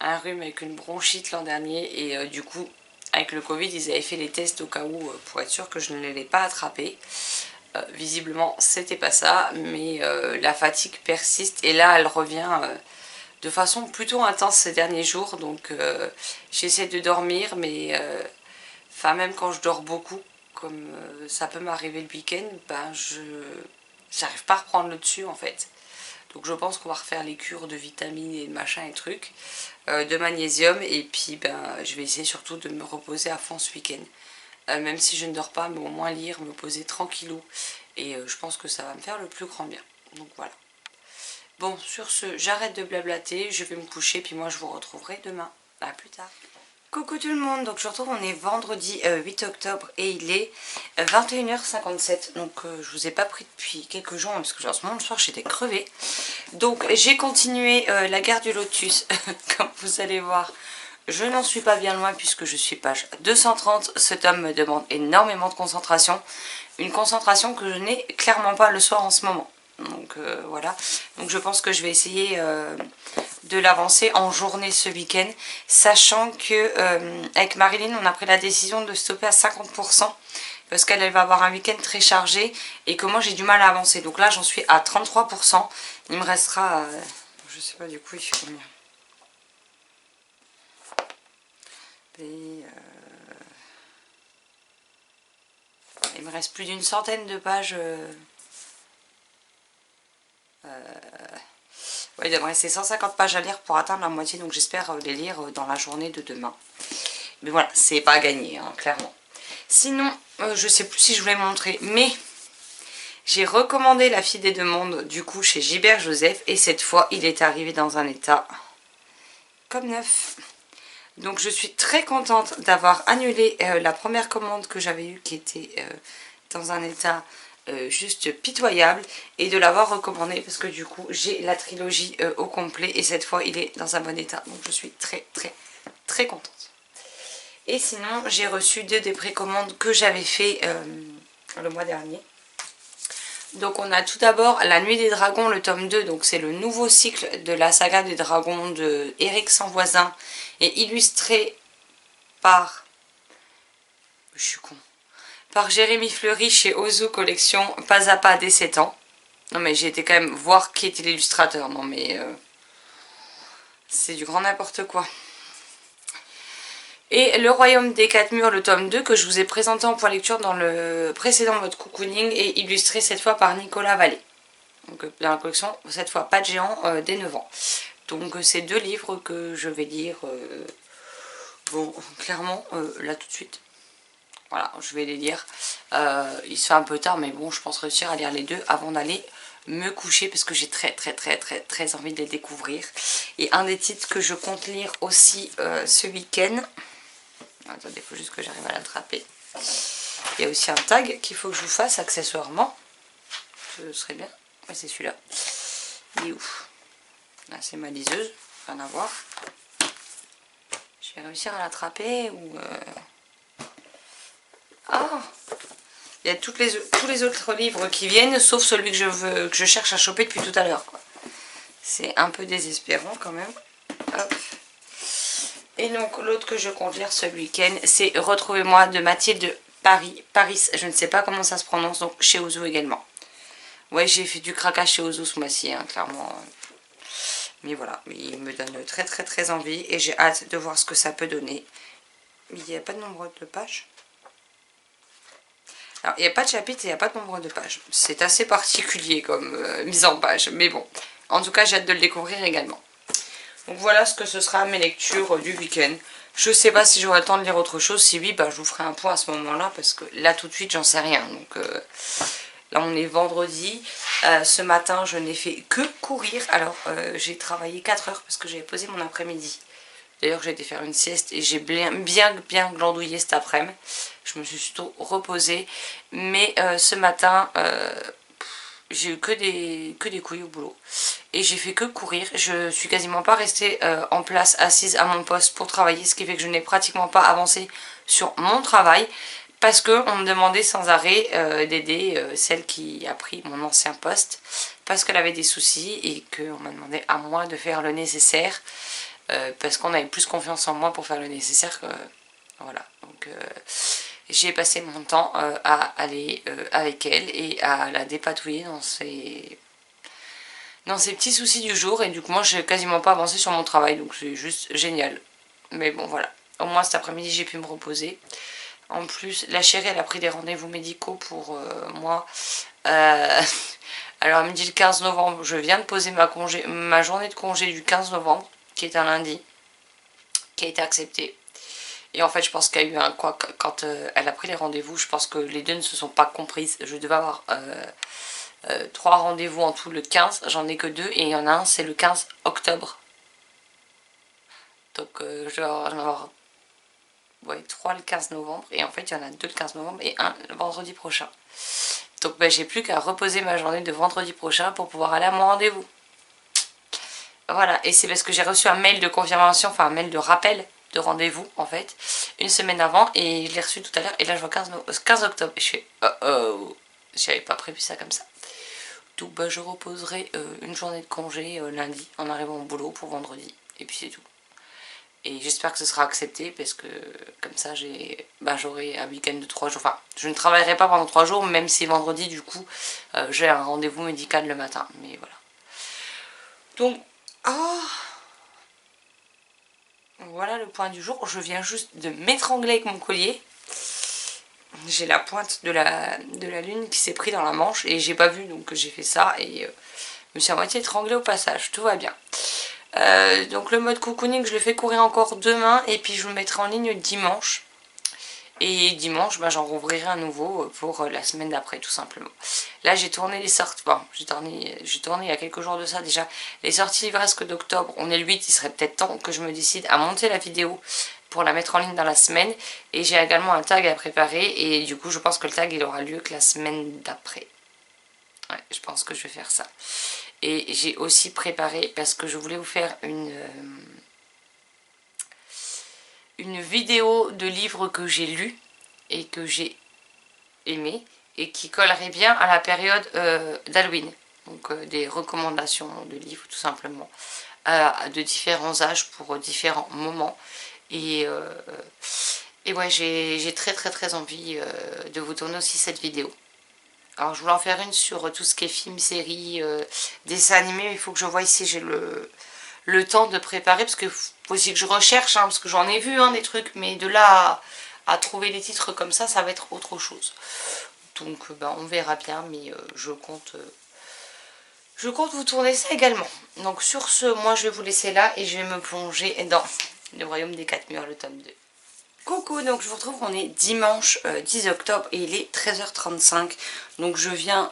S1: un rhume avec une bronchite l'an dernier, et du coup avec le Covid ils avaient fait les tests au cas où pour être sûr que je ne l'ai pas attrapé. Visiblement c'était pas ça, mais la fatigue persiste, et là elle revient de façon plutôt intense ces derniers jours. Donc j'essaie de dormir, mais même quand je dors beaucoup, comme ça peut m'arriver le week-end, j'arrive pas à reprendre le dessus en fait. Donc je pense qu'on va refaire les cures de vitamines et de machin et trucs, de magnésium, et puis je vais essayer surtout de me reposer à fond ce week-end. Même si je ne dors pas, mais au moins lire, me poser tranquillou, et je pense que ça va me faire le plus grand bien. Donc voilà. Bon, sur ce, j'arrête de blablater, je vais me coucher, puis moi je vous retrouverai demain. A plus tard. Coucou tout le monde, donc je retrouve, on est vendredi 8 octobre et il est 21h57. Donc je vous ai pas pris depuis quelques jours, parce que en ce moment le soir j'étais crevée. Donc j'ai continué La Guerre du Lotus, comme vous allez voir. Je n'en suis pas bien loin puisque je suis page 230. Ce tome me demande énormément de concentration. Une concentration que je n'ai clairement pas le soir en ce moment. Donc voilà, donc je pense que je vais essayer de l'avancer en journée ce week-end, sachant que avec Marilyn on a pris la décision de stopper à 50%, parce qu'elle va avoir un week-end très chargé et que moi j'ai du mal à avancer. Donc là j'en suis à 33%. Il me restera, je sais pas du coup il fait combien. Il me reste plus d'une centaine de pages. Ouais, il devrait rester 150 pages à lire pour atteindre la moitié, donc j'espère les lire dans la journée de demain. Mais voilà, c'est pas gagné, hein, clairement. Sinon, je sais plus si je voulais montrer, mais j'ai recommandé La Fille des Deux Mondes, du coup, chez Gilbert Joseph, et cette fois, il est arrivé dans un état comme neuf. Donc je suis très contente d'avoir annulé la première commande que j'avais eue, qui était dans un état juste pitoyable, et de l'avoir recommandé parce que du coup j'ai la trilogie au complet et cette fois il est dans un bon état, donc je suis très très très contente. Et sinon j'ai reçu deux des précommandes que j'avais fait le mois dernier. Donc on a tout d'abord La Nuit des Dragons, le tome 2, donc c'est le nouveau cycle de la saga des dragons de Éric Sanvoisin et illustré par... Je suis con. Par Jérémy Fleury chez Ozu Collection, pas à pas dès 7 ans. Non mais j'ai été quand même voir qui était l'illustrateur. Non mais c'est du grand n'importe quoi. Et Le Royaume des Quatre Murs, le tome 2, que je vous ai présenté en point lecture dans le précédent mode cocooning, et illustré cette fois par Nicolas Vallée. Donc dans la collection, cette fois pas de géant, dès 9 ans. Donc c'est deux livres que je vais lire, bon, clairement, là tout de suite. Voilà, je vais les lire. Il se fait un peu tard, mais bon, je pense réussir à lire les deux avant d'aller me coucher, parce que j'ai très envie de les découvrir. Et un des titres que je compte lire aussi ce week-end... Attendez, il faut juste que j'arrive à l'attraper. Il y a aussi un tag qu'il faut que je vous fasse accessoirement. Ce serait bien. Ouais, c'est celui-là. Il est où? Là, c'est ma liseuse. Rien à voir. Je vais réussir à l'attraper ou... Ah! Il y a tous les autres livres qui viennent, sauf celui que je cherche à choper depuis tout à l'heure. C'est un peu désespérant quand même. Hop. Et donc l'autre que je compte lire ce week-end, c'est Retrouvez-moi de Mathilde Paris. Je ne sais pas comment ça se prononce, donc chez Ozu également. Ouais, j'ai fait du craquage chez Ozu ce mois-ci, hein, clairement. Mais voilà, il me donne très envie et j'ai hâte de voir ce que ça peut donner. Il n'y a pas de nombre de pages. Alors, il n'y a pas de chapitre et il n'y a pas de nombre de pages. C'est assez particulier comme mise en page, mais bon. En tout cas, j'ai hâte de le découvrir également. Donc voilà ce que ce sera mes lectures du week-end. Je ne sais pas si j'aurai le temps de lire autre chose. Si oui, bah, je vous ferai un point à ce moment-là, parce que là, tout de suite, j'en sais rien. Donc là, on est vendredi. Ce matin, je n'ai fait que courir. Alors, j'ai travaillé 4 heures parce que j'avais posé mon après-midi. D'ailleurs, j'ai été faire une sieste et j'ai bien glandouillé cet après-midi. Je me suis surtout reposée. Mais ce matin, j'ai eu que des couilles au boulot. Et j'ai fait que courir. Je suis quasiment pas restée en place, assise à mon poste pour travailler. Ce qui fait que je n'ai pratiquement pas avancé sur mon travail. Parce qu'on me demandait sans arrêt d'aider celle qui a pris mon ancien poste. Parce qu'elle avait des soucis et qu'on m'a demandé à moi de faire le nécessaire. Parce qu'on avait plus confiance en moi pour faire le nécessaire. Voilà, donc j'ai passé mon temps à aller avec elle et à la dépatouiller dans ses petits soucis du jour. Et du coup, moi, je n'ai quasiment pas avancé sur mon travail, donc c'est juste génial. Mais bon, voilà, au moins cet après-midi, j'ai pu me reposer. En plus, la chérie, elle a pris des rendez-vous médicaux pour moi. Alors, elle me dit le 15 novembre, je viens de poser ma journée de congé du 15 novembre, qui est un lundi, qui a été acceptée. Et en fait, je pense qu'il y a eu un quoi quand elle a pris les rendez-vous. Je pense que les deux ne se sont pas comprises. Je devais avoir 3 rendez-vous en tout le 15. J'en ai que 2 et il y en a un, c'est le 15 octobre. Donc je vais en avoir 3 le 15 novembre. Et en fait, il y en a 2 le 15 novembre et 1 le vendredi prochain. Donc j'ai plus qu'à reposer ma journée de vendredi prochain pour pouvoir aller à mon rendez-vous. Voilà, et c'est parce que j'ai reçu un mail de confirmation, enfin un mail de rappel de rendez-vous en fait, une semaine avant, et je l'ai reçu tout à l'heure, et là je vois 15 octobre, et je fais oh, j'avais pas prévu ça comme ça. Donc bah, je reposerai une journée de congé lundi en arrivant au boulot pour vendredi, et puis c'est tout. Et j'espère que ce sera accepté parce que comme ça j'aurai un week-end de 3 jours. Enfin, je ne travaillerai pas pendant 3 jours, même si vendredi du coup j'ai un rendez-vous médical le matin. Mais voilà. Donc, voilà le point du jour. Je viens juste de m'étrangler avec mon collier. J'ai la pointe de la lune qui s'est pris dans la manche et j'ai pas vu, donc j'ai fait ça et je me suis à moitié étranglée au passage. Tout va bien. Donc le mode cocooning, je le fais courir encore demain et puis je le mettrai en ligne dimanche. Et dimanche, j'en rouvrirai un nouveau pour la semaine d'après, tout simplement. Là, j'ai tourné les sorties. Bon, j'ai tourné il y a quelques jours de ça déjà. Les sorties livresques d'octobre, on est le 8, il serait peut-être temps que je me décide à monter la vidéo pour la mettre en ligne dans la semaine. Et j'ai également un tag à préparer. Et du coup, je pense que le tag, il aura lieu que la semaine d'après. Ouais, je pense que je vais faire ça. Et j'ai aussi préparé, parce que je voulais vous faire une vidéo de livres que j'ai lus et que j'ai aimé et qui collerait bien à la période d'Halloween. Donc des recommandations de livres tout simplement de différents âges pour différents moments. Et ouais, j'ai très envie de vous tourner aussi cette vidéo. Alors je voulais en faire une sur tout ce qui est film, série, dessins animés. Il faut que je vois si j'ai le temps de préparer, parce que faut aussi que je recherche, parce que j'en ai vu des trucs, mais de là à trouver des titres comme ça va être autre chose. Donc on verra bien, mais je compte vous tourner ça également. Donc sur ce, moi je vais vous laisser là et je vais me plonger dans le royaume des 4 murs, le tome 2. Coucou, donc je vous retrouve, on est dimanche 10 octobre et il est 13h35. Donc je viens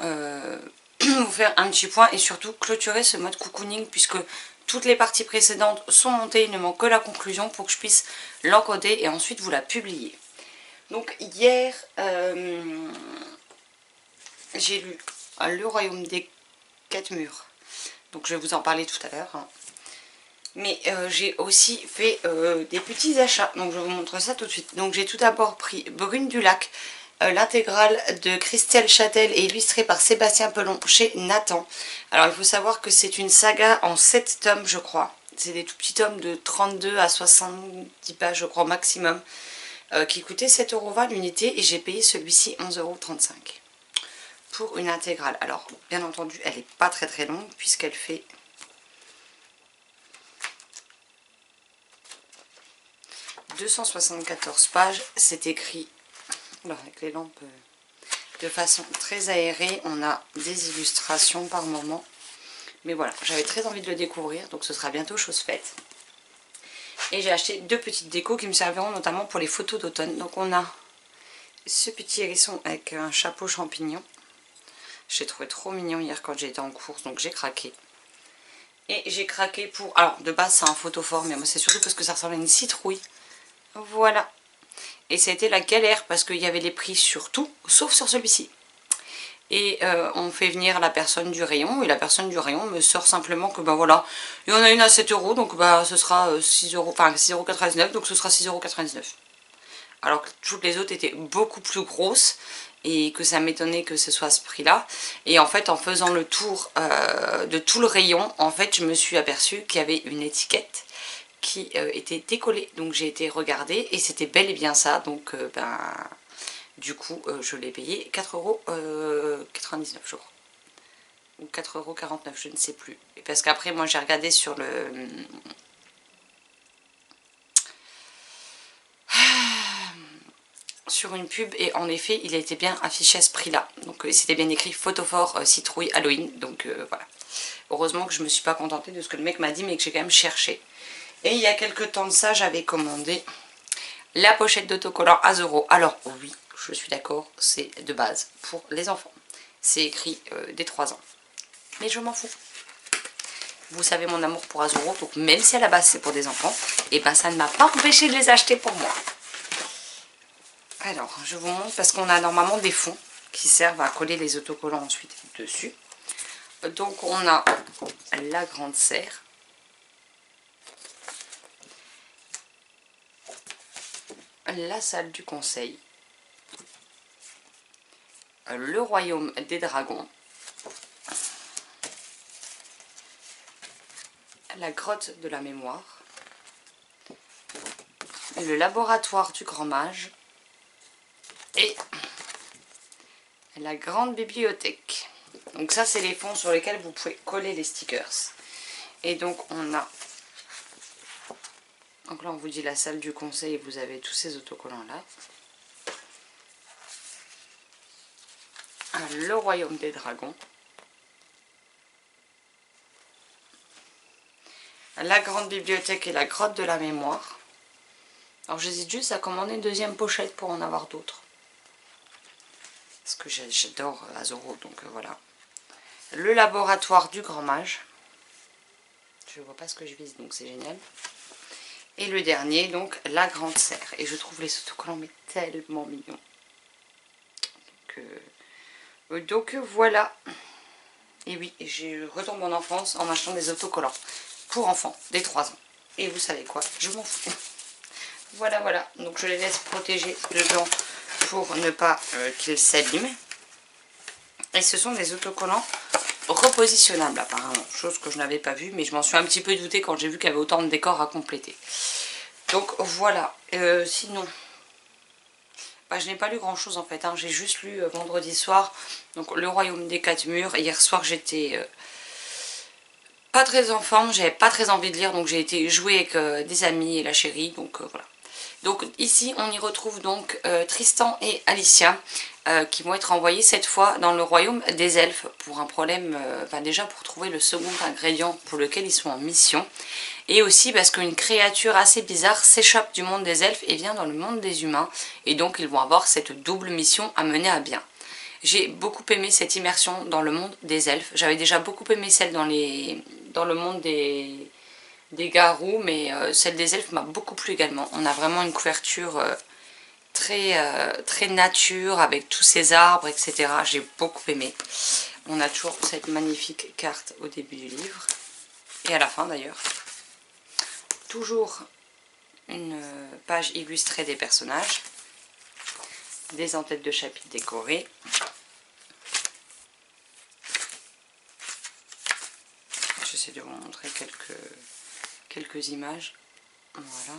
S1: vous faire un petit point et surtout clôturer ce mode cocooning puisque toutes les parties précédentes sont montées, il ne manque que la conclusion pour que je puisse l'encoder et ensuite vous la publier. Donc hier, j'ai lu Le Royaume des 4 murs. Donc je vais vous en parler tout à l'heure. Mais j'ai aussi fait des petits achats. Donc je vais vous montrer ça tout de suite. Donc j'ai tout d'abord pris Brune du Lac. L'intégrale de Christelle Châtel est illustrée par Sébastien Pelon chez Nathan. Alors il faut savoir que c'est une saga en 7 tomes je crois. C'est des tout petits tomes de 32 à 70 pages je crois maximum. Qui coûtait 7,20 € l'unité et j'ai payé celui-ci 11,35 € pour une intégrale. Alors bien entendu elle n'est pas très longue puisqu'elle fait 274 pages. C'est écrit avec les lampes de façon très aérée. On a des illustrations par moment. Mais voilà, j'avais très envie de le découvrir, donc ce sera bientôt chose faite. Et j'ai acheté 2 petites décos qui me serviront notamment pour les photos d'automne. Donc on a ce petit hérisson avec un chapeau champignon. J'ai trouvé trop mignon hier quand j'ai été en course, donc j'ai craqué. Et j'ai craqué pour... Alors de base c'est un photophore, mais moi c'est surtout parce que ça ressemble à une citrouille. Voilà. Et ça a été la galère parce qu'il y avait les prix sur tout, sauf sur celui-ci. Et on fait venir la personne du rayon, et la personne du rayon me sort simplement que voilà, il y en a une à 7 €, donc ce sera 6 €, enfin 6,99 €, donc ce sera 6,99 €. Alors que toutes les autres étaient beaucoup plus grosses, et que ça m'étonnait que ce soit à ce prix-là. Et en fait, en faisant le tour de tout le rayon, en fait, je me suis aperçue qu'il y avait une étiquette qui était décollée. Donc j'ai été regarder, et c'était bel et bien ça, donc du coup, je l'ai payé 4,99 € je crois. Ou 4,49 €, je ne sais plus. Et parce qu'après, moi j'ai regardé sur sur une pub et en effet, il était bien affiché à ce prix-là. Donc c'était bien écrit photophore citrouille Halloween. Donc voilà. Heureusement que je ne me suis pas contentée de ce que le mec m'a dit, mais que j'ai quand même cherché. Et il y a quelques temps de ça, j'avais commandé la pochette d'autocollant à 0 €. Alors oui, je suis d'accord, c'est de base pour les enfants. C'est écrit dès 3 ans. Mais je m'en fous. Vous savez mon amour pour Azuro, donc même si à la base c'est pour des enfants, et ça ne m'a pas empêché de les acheter pour moi. Alors, je vous montre parce qu'on a normalement des fonds qui servent à coller les autocollants ensuite dessus. Donc on a la grande serre. La salle du conseil. Le royaume des dragons. La grotte de la mémoire. le laboratoire du grand mage et la grande bibliothèque. Donc ça c'est les fonds sur lesquels vous pouvez coller les stickers. Et donc on a, donc là on vous dit la salle du conseil et vous avez tous ces autocollants là. Le royaume des dragons. La grande bibliothèque et la grotte de la mémoire. Alors j'hésite juste à commander une deuxième pochette pour en avoir d'autres. Parce que j'adore Azoro, donc voilà. Le laboratoire du grand mage. Je ne vois pas ce que je vise, donc c'est génial. Et le dernier, donc la grande serre. Et je trouve les autocollants mais tellement mignons. Donc voilà. Et oui, je retombe en enfance en achetant des autocollants pour enfants dès 3 ans. Et vous savez quoi, je m'en fous. Voilà, voilà. Donc je les laisse protéger dedans pour ne pas qu'ils s'abîment. Et ce sont des autocollants repositionnables apparemment. Chose que je n'avais pas vue, mais je m'en suis un petit peu doutée quand j'ai vu qu'il y avait autant de décors à compléter. Donc voilà. Sinon, je n'ai pas lu grand chose en fait. Hein. J'ai juste lu vendredi soir. Donc le royaume des 4 murs. Hier soir j'étais... pas très en forme, j'avais pas très envie de lire, donc j'ai été jouer avec des amis et la chérie, donc voilà. Donc ici on y retrouve donc Tristan et Alicia qui vont être envoyés cette fois dans le royaume des elfes pour un problème, déjà pour trouver le second ingrédient pour lequel ils sont en mission. Et aussi parce qu'une créature assez bizarre s'échappe du monde des elfes et vient dans le monde des humains. Et donc ils vont avoir cette double mission à mener à bien. J'ai beaucoup aimé cette immersion dans le monde des elfes. J'avais déjà beaucoup aimé celle dans le monde des garous, mais celle des elfes m'a beaucoup plu également. On a vraiment une couverture très nature avec tous ces arbres, etc. J'ai beaucoup aimé. On a toujours cette magnifique carte au début du livre et à la fin d'ailleurs. Toujours une page illustrée des personnages, des en-têtes de chapitres décorées. J'essaie de vous montrer quelques images. Voilà.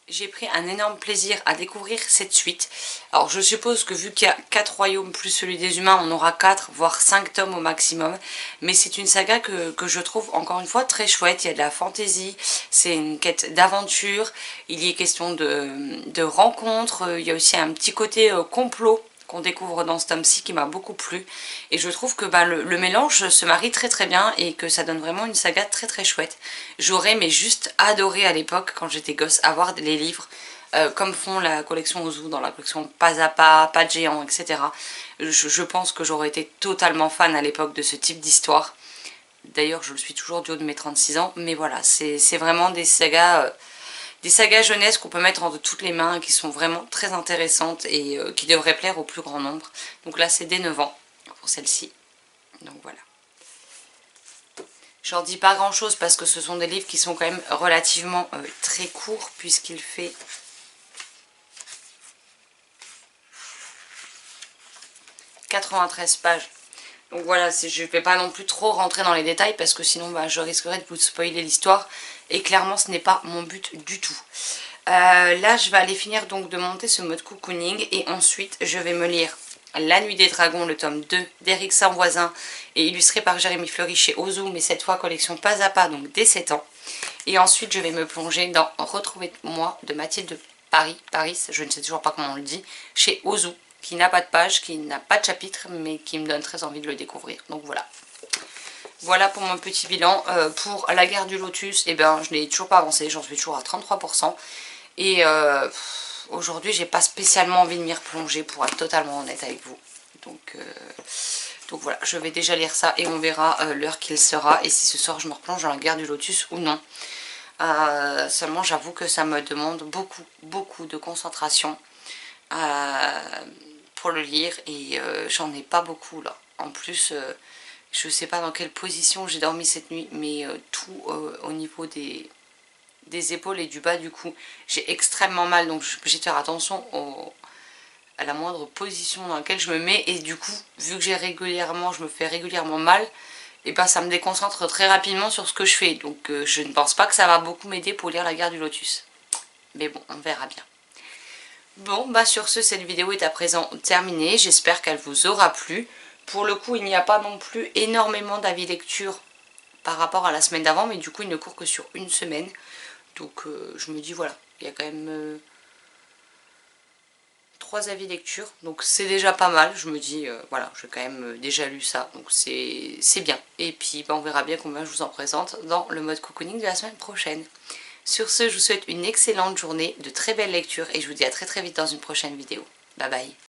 S1: J'ai pris un énorme plaisir à découvrir cette suite. Alors je suppose que vu qu'il y a 4 royaumes plus celui des humains, on aura 4 voire 5 tomes au maximum. Mais c'est une saga que je trouve encore une fois très chouette. Il y a de la fantaisie, c'est une quête d'aventure, il y est question de rencontres, il y a aussi un petit côté complot qu'on découvre dans ce tome-ci qui m'a beaucoup plu. Et je trouve que le mélange se marie très très bien et que ça donne vraiment une saga très très chouette. J'aurais mais juste adoré à l'époque quand j'étais gosse avoir les livres comme font la collection Ozu dans la collection Pas à Pas, Pas de Géant, etc. Je pense que j'aurais été totalement fan à l'époque de ce type d'histoire. D'ailleurs je le suis toujours du haut de mes 36 ans, mais voilà, c'est vraiment des sagas... des sagas jeunesse qu'on peut mettre entre toutes les mains, qui sont vraiment très intéressantes et qui devraient plaire au plus grand nombre. Donc là c'est dès 9 ans pour celle-ci. Donc voilà. J'en dis pas grand chose parce que ce sont des livres qui sont quand même relativement très courts puisqu'il fait 93 pages. Donc voilà, je ne vais pas non plus trop rentrer dans les détails parce que sinon je risquerais de vous spoiler l'histoire. Et clairement ce n'est pas mon but du tout. Là je vais aller finir donc de monter ce mode cocooning. Et ensuite je vais me lire La Nuit des Dragons, le tome 2 d'Éric Sanvoisin. Et illustré par Jérémy Fleury chez Ozu. Mais cette fois collection Pas à Pas, donc dès 7 ans. Et ensuite je vais me plonger dans Retrouver-moi de Mathilde Paris, je ne sais toujours pas comment on le dit, chez Ozu. Qui n'a pas de page, qui n'a pas de chapitre, mais qui me donne très envie de le découvrir. Donc voilà. Voilà pour mon petit bilan. Pour la guerre du lotus, eh ben, je n'ai toujours pas avancé, j'en suis toujours à 33%. Et aujourd'hui, j'ai pas spécialement envie de m'y replonger, pour être totalement honnête avec vous. Donc voilà, je vais déjà lire ça et on verra l'heure qu'il sera. Et si ce soir, je me replonge dans la guerre du lotus ou non. Seulement, j'avoue que ça me demande beaucoup de concentration. Pour le lire et j'en ai pas beaucoup là. En plus je sais pas dans quelle position j'ai dormi cette nuit, mais tout au niveau des épaules et du bas du cou j'ai extrêmement mal, donc je suis obligée de faire attention à la moindre position dans laquelle je me mets. Et du coup vu que je me fais régulièrement mal, et ben ça me déconcentre très rapidement sur ce que je fais. Donc je ne pense pas que ça va beaucoup m'aider pour lire La Guerre du Lotus. Mais bon, on verra bien. Bon, bah sur ce, cette vidéo est à présent terminée. J'espère qu'elle vous aura plu. Pour le coup, il n'y a pas non plus énormément d'avis lecture par rapport à la semaine d'avant, mais du coup, il ne court que sur une semaine. Donc je me dis, voilà, il y a quand même 3 avis lecture. Donc c'est déjà pas mal. Je me dis, voilà, j'ai quand même déjà lu ça. Donc c'est bien. Et puis, bah, on verra bien combien je vous en présente dans le mode cocooning de la semaine prochaine. Sur ce, je vous souhaite une excellente journée, de très belles lectures et je vous dis à très vite dans une prochaine vidéo. Bye bye.